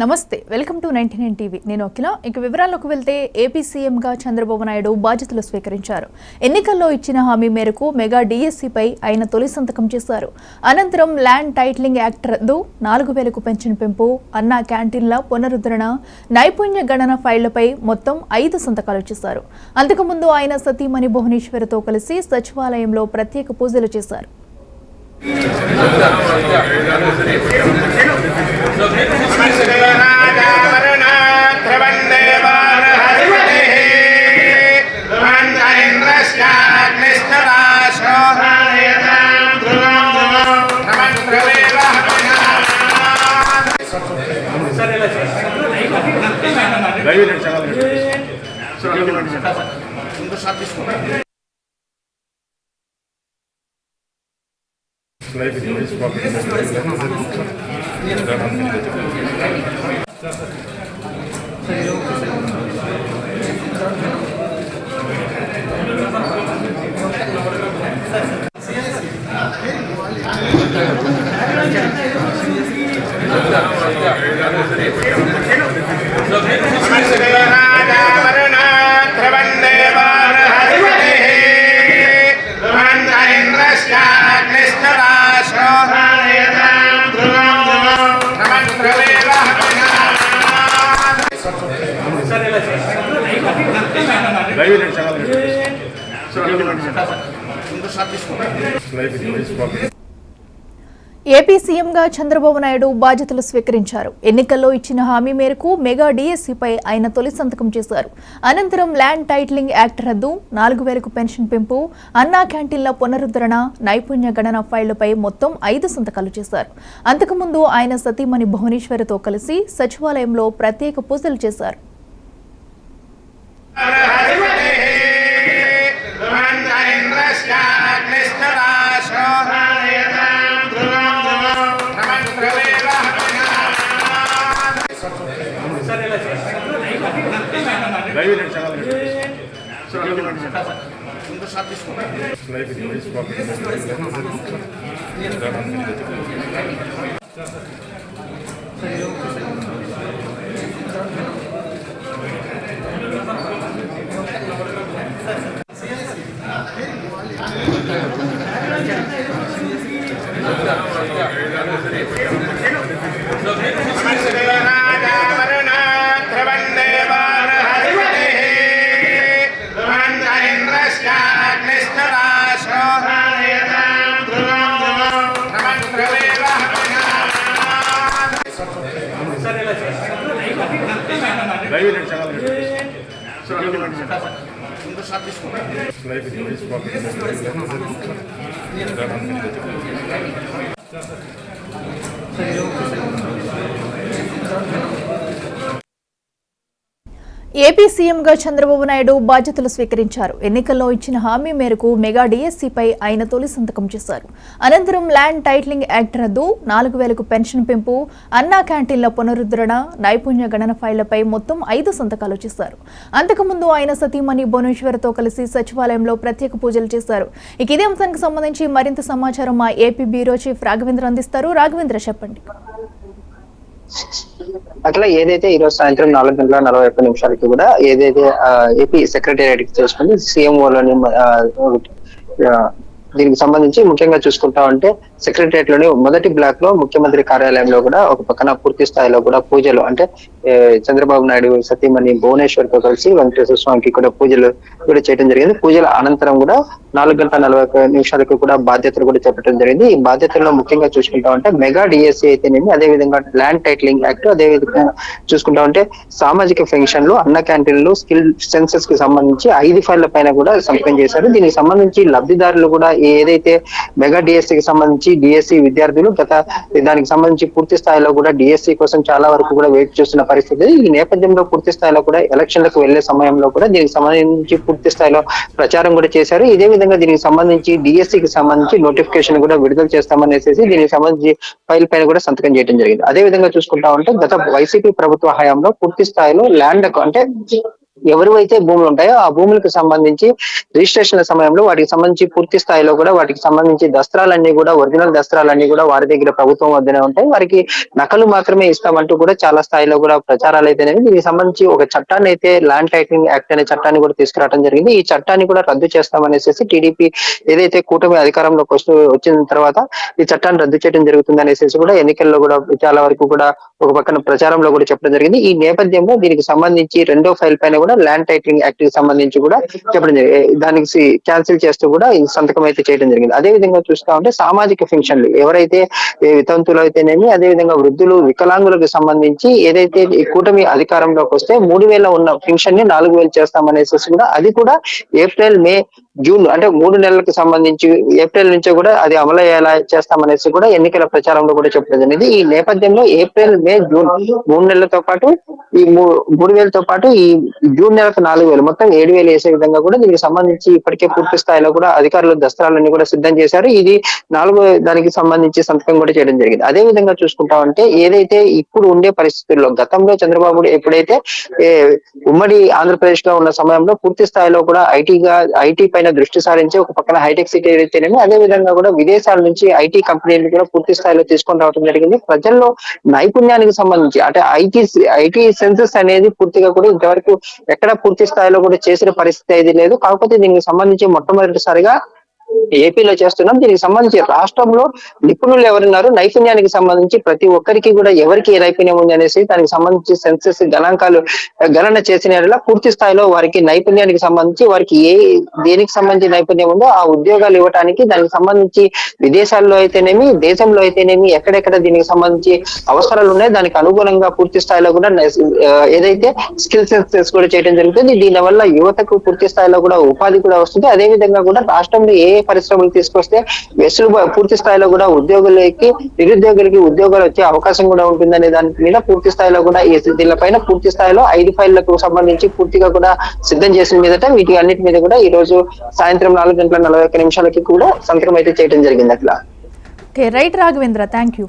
నమస్తే, welcome to 99 TV. నేను అఖిల. ఇక వివరాల్లోకి వెళ్తే ఏపీ సీఎంగా చంద్రబాబు నాయుడు బాధ్యతలు స్వీకరించారు. ఎన్నికల్లో ఇచ్చిన హామీ మేరకు మెగా డిఎస్సీపై ఆయన తొలి సంతకం చేశారు. అనంతరం ల్యాండ్ టైటిలింగ్ యాక్ట్ రద్దు, 4,000కు పెన్షన్ పెంపు, అన్నా క్యాంటీన్ల పునరుద్ధరణ, నైపుణ్య గణన ఫైళ్లపై మొత్తం 5 సంతకాలు చేశారు. అంతకుముందు ఆయన సతీమణి భువనేశ్వరితో కలిసి సచివాలయంలో ప్రత్యేక పూజలు చేశారు. ఏపీ సీఎంగా చంద్రబాబు నాయుడు బాధ్యతలు స్వీకరించారు. ఎన్నికల్లో ఇచ్చిన హామీ మేరకు మెగా డిఎస్సీపై ఆయన తొలి సంతకం చేశారు. అనంతరం ల్యాండ్ టైటిలింగ్ యాక్ట్ రద్దు, 4,000కు పెన్షన్ పెంపు, అన్నా క్యాంటీన్ల పునరుద్ధరణ, నైపుణ్య గణన ఫైళ్లపై మొత్తం 5 సంతకాలు చేశారు. అంతకుముందు ఆయన సతీమణి భువనేశ్వరితో కలిసి సచివాలయంలో ప్రత్యేక పూజలు చేశారు. ఏపీ సీఎంగా చంద్రబాబు నాయుడు బాధ్యతలు స్వీకరించారు. ఎన్నికల్లో ఇచ్చిన హామీ మేరకు మెగా డిఎస్సీపై ఆయన తొలి సంతకం చేశారు. అనంతరం ల్యాండ్ టైటిలింగ్ యాక్ట్ రద్దు, 4,000కు పెన్షన్ పెంపు, అన్నా క్యాంటీన్ల పునరుద్ధరణ, నైపుణ్య గణన ఫైళ్లపై మొత్తం 5 సంతకాలు చేశారు. అంతకుముందు ఆయన సతీమణి భువనేశ్వరితో కలిసి సచివాలయంలో ప్రత్యేక పూజలు చేశారు. ఇక ఇదే అంశానికి సంబంధించి మరింత సమాచారం మా ఏపీ బ్యూరో చీఫ్ రాఘవేంద్ర అందిస్తారు. రాఘవేంద్ర, చెప్పండి. అట్లా ఏదైతే ఈ రోజు సాయంత్రం 4:41 కూడా ఏదైతే ఏపీ సెక్రటేరియట్ కి చేసుకుని సీఎంఓలోని దీనికి సంబంధించి ముఖ్యంగా చూసుకుంటా ఉంటే సెక్రటేరియట్ లోని మొదటి బ్లాక్ లో ముఖ్యమంత్రి కార్యాలయంలో కూడా ఒక పక్కన పూర్తి స్థాయిలో కూడా పూజలు అంటే చంద్రబాబు నాయుడు సతీమణి భువనేశ్వర్ తో కలిసి వెంకటేశ్వర స్వామికి కూడా పూజలు కూడా చేయడం జరిగింది. పూజల అనంతరం కూడా 4:41 కూడా బాధ్యతలు కూడా చెప్పడం జరిగింది. ఈ బాధ్యతల్లో ముఖ్యంగా చూసుకుంటా ఉంటే మెగా డిఎస్సీ అయితేనేమి, అదే విధంగా ల్యాండ్ టైటిలింగ్ యాక్ట్, అదే విధంగా చూసుకుంటా ఉంటే సామాజిక పెన్షన్లు, అన్న క్యాంటీన్లు, స్కిల్ సెన్సెస్ కి సంబంధించి 5 ఫైళ్ల పైన కూడా సంతకం చేశారు. దీనికి సంబంధించి లబ్ధిదారులు కూడా ఏదైతే మెగా డిఎస్సీకి సంబంధించి డిఎస్సీ విద్యార్థులు దానికి సంబంధించి పూర్తి స్థాయిలో కూడా డిఎస్సీ కోసం చాలా వరకు కూడా వెయిట్ చేస్తున్న పరిస్థితి. ఈ నేపథ్యంలో పూర్తి స్థాయిలో కూడా ఎలక్షన్లకు వెళ్లే సమయంలో కూడా దీనికి సంబంధించి పూర్తి స్థాయిలో ప్రచారం కూడా చేశారు. ఇదే విధంగా దీనికి సంబంధించి డిఎస్సీకి సంబంధించి నోటిఫికేషన్ కూడా విడుదల చేస్తామనేసి దీనికి సంబంధించి ఫైల్ పైన కూడా సంతకం చేయడం జరిగింది. అదే విధంగా చూసుకుంటా ఉంటే గత వైసీపీ ప్రభుత్వ హయాంలో పూర్తి స్థాయిలో ల్యాండ్ అంటే ఎవరివైతే భూములు ఉంటాయో ఆ భూములకు సంబంధించి రిజిస్ట్రేషన్ సమయంలో వాటికి సంబంధించి పూర్తి స్థాయిలో కూడా వాటికి సంబంధించి దస్త్రాలన్నీ కూడా ఒరిజినల్ దస్త్రాలన్నీ కూడా వారి దగ్గర ప్రభుత్వం వద్దనే ఉంటాయి. వారికి నకలు మాత్రమే ఇస్తామంటూ కూడా చాలా స్థాయిలో కూడా ప్రచారాలు అయితేనేవి దీనికి సంబంధించి ఒక చట్టాన్ని అయితే ల్యాండ్ టైటిలింగ్ యాక్ట్ అనే చట్టాన్ని కూడా తీసుకురావడం జరిగింది. ఈ చట్టాన్ని కూడా రద్దు చేస్తామనేసి టీడీపీ ఏదైతే కూటమి అధికారంలోకి వచ్చిన తర్వాత ఈ చట్టాన్ని రద్దు చేయడం జరుగుతుంది అనేసి కూడా ఎన్నికల్లో కూడా చాలా వరకు కూడా ఒక పక్కన ప్రచారంలో కూడా చెప్పడం జరిగింది. ఈ నేపథ్యంలో దీనికి సంబంధించి రెండో ఫైల్ పైన కూడా ల్యాండ్ టైటిలింగ్ యాక్ట్ కి సంబంధించి కూడా చెప్పడం జరిగింది. దానికి క్యాన్సిల్ చేస్తూ కూడా ఈ సంతకం అయితే చేయడం జరిగింది. అదే విధంగా చూస్తా ఉంటే సామాజిక పెన్షన్లు ఎవరైతే వితంతులు అయితేనేమి, అదే విధంగా వృద్ధులు, వికలాంగులకు సంబంధించి ఏదైతే ఈ కూటమి అధికారంలోకి వస్తే 3,000 ఉన్న పెన్షన్ ని 4,000 చేస్తామనేసి కూడా అది కూడా ఏప్రిల్, మే, జూన్ అంటే 3 నెలలకు సంబంధించి ఏప్రిల్ నుంచే కూడా అది అమలు అయ్యేలా చేస్తామనేసి కూడా ఎన్నికల ప్రచారంలో కూడా చెప్పడం జరిగింది. ఈ నేపథ్యంలో ఏప్రిల్, మే, జూన్ 3 నెలలతో పాటు ఈ 3,000తో పాటు ఈ జూన్ నెలకు 4,000 మొత్తం 7,000 వేసే విధంగా కూడా దీనికి సంబంధించి ఇప్పటికే పూర్తి స్థాయిలో కూడా అధికారులు దస్త్రాలన్నీ కూడా సిద్ధం చేశారు. ఇది 4వ దానికి సంబంధించి సంతకం కూడా చేయడం జరిగింది. అదే విధంగా చూసుకుంటామంటే ఏదైతే ఇప్పుడు ఉండే పరిస్థితుల్లో గతంలో చంద్రబాబు ఎప్పుడైతే ఉమ్మడి ఆంధ్రప్రదేశ్ లో ఉన్న సమయంలో పూర్తి స్థాయిలో కూడా ఐటీ పైన దృష్టి సారించి ఒక పక్కన హైటెక్ సిటీ అయితేనేమి, అదే విధంగా కూడా విదేశాల నుంచి ఐటీ కంపెనీలు కూడా పూర్తి స్థాయిలో తీసుకొని రావడం జరిగింది. ప్రజల్లో నైపుణ్యానికి సంబంధించి అంటే ఐటీ సెన్సెస్ అనేది పూర్తిగా కూడా ఇంతవరకు ఎక్కడ పూర్తి స్థాయిలో కూడా చేసిన పరిస్థితి అయితే లేదు. కాకపోతే దీనికి సంబంధించి మొట్టమొదటిసారిగా ఏపీలో చేస్తున్నాం. దీనికి సంబంధించి రాష్ట్రంలో నిపుణులు ఎవరున్నారు, నైపుణ్యానికి సంబంధించి ప్రతి ఒక్కరికి కూడా ఎవరికి ఏ నైపుణ్యం ఉంది అనేసి దానికి సంబంధించి సెన్సెస్ గణాంకాలు గణన చేసిన పూర్తి స్థాయిలో వారికి నైపుణ్యానికి సంబంధించి వారికి దేనికి సంబంధించి నైపుణ్యం ఉందో ఆ ఉద్యోగాలు ఇవ్వడానికి దానికి సంబంధించి విదేశాల్లో అయితేనేమి, దేశంలో అయితేనేమి ఎక్కడెక్కడ దీనికి సంబంధించి అవసరాలు ఉన్నాయి దానికి అనుగుణంగా పూర్తి స్థాయిలో కూడా ఏదైతే స్కిల్ సెన్సెస్ కూడా చేయడం జరుగుతుంది. దీని వల్ల యువతకు పూర్తి స్థాయిలో కూడా ఉపాధి కూడా వస్తుంది. అదే విధంగా కూడా రాష్ట్రంలో ఏ పరిశ్రమలు తీసుకొస్తే పూర్తి స్థాయిలో కూడా ఉద్యోగులకి, నిరుద్యోగులకి ఉద్యోగాలు వచ్చే అవకాశం కూడా ఉంటుందనే దాని మీద పూర్తి స్థాయిలో కూడా దీనిపైన పూర్తి స్థాయిలో 5 ఫైళ్లకు సంబంధించి పూర్తిగా కూడా సిద్ధం చేసిన మీదట వీటి అన్నిటి మీద కూడా ఈ రోజు సాయంత్రం 4:41 కూడా సంతకం అయితే చేయడం జరిగింది. అట్లా రైట్ రాఘవేంద్ర, థ్యాంక్ యూ.